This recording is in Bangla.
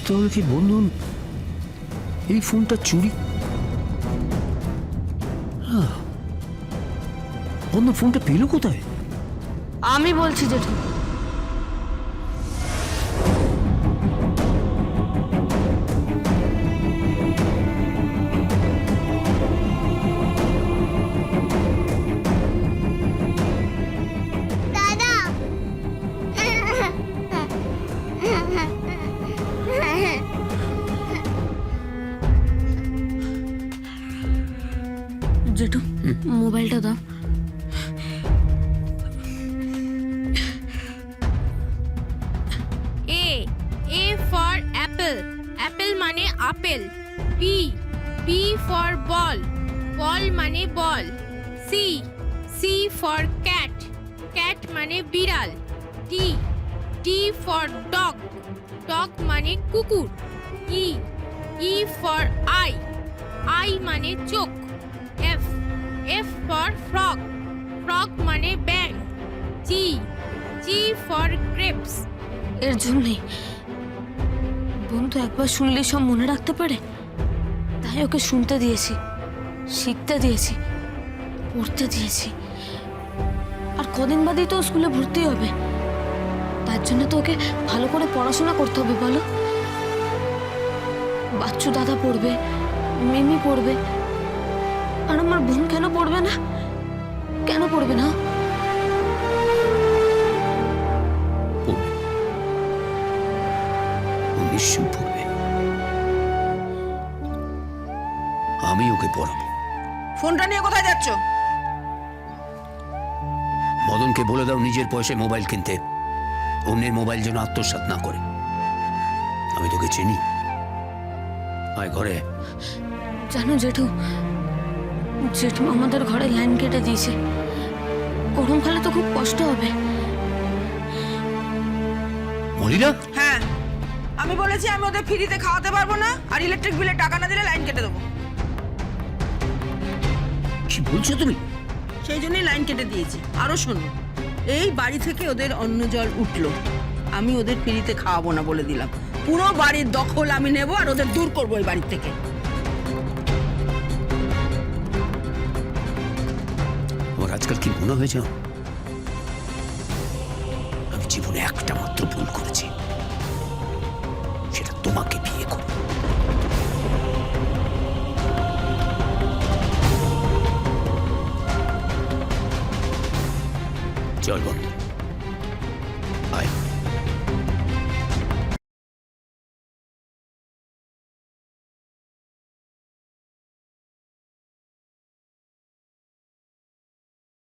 তাহলে কি বন্ধন এই ফোনটা চুরি? বন্ধন ফোনটা পেল কোথায়? আমি বলছি জেঠু। দাদা জেঠু মোবাইলটা দাও। A for apple. Apple মানে apple. B for ball. Ball মানে বল। C for cat. Cat মানে বিড়াল। D for dog. Dog মানে কুকুর। E for eye. Eye মানে চোখ। F for frog. Frog মানে ব্যাঙ। G for grapes. এর জন্যই বন্ধু একবার শুনলে সব মনে রাখতে পারে, তাই ওকে শুনতে দিয়েছি, শিখতে দিয়েছি, পড়তে দিয়েছি। আর কদিন বাদেই তো স্কুলে ভর্তি হবে, তার জন্য তো ওকে ভালো করে পড়াশোনা করতে হবে। বলো, বাচ্চু দাদা পড়বে, মিমি পড়বে, আর আমার বোন কেন পড়বে না? কেন পড়বে না? পড়বে, ও নিশ্চয়ই পড়বে। আমি ওকে পড়াবো। ফোনটা নিয়ে কোথায় যাচ্ছ? মদনকে বলে দাও নিজের পয়সায় মোবাইল কিনতে, অন্যের মোবাইল যেন আত্মসাৎ না করে। আমি তোকে চিনি। আয় ঘরে। জানো জেঠু, জেঠু আমাদের ঘরে লাইন কেটে দিয়েছে। গরমকালে তো খুব কষ্ট হবে। মলিনা, হ্যাঁ, আমি বলেছি আমি ওদের ফ্রিতে খাওয়াতে পারবো না, আর ইলেকট্রিক বিলে টাকা না দিলে লাইন কেটে দেবো। কি বলছো তুমি? সেই জন্যই লাইন কেটে দিয়েছি। আরো শোনো, এই বাড়ি থেকে ওদের অন্ন জল উঠলো, আমি ওদের ফ্রিতে খাওয়াবো না বলে দিলাম। পুরো বাড়ির দখল আমি নেব আর ওদের দূর করবো এই বাড়ির থেকে। ওর আজকাল কি মনে হয়েছে? আমি জীবনে একটা মাত্র ভুল করেছি, সেটা তোমাকে বিয়ে করে। চল বন্ধু, আয়।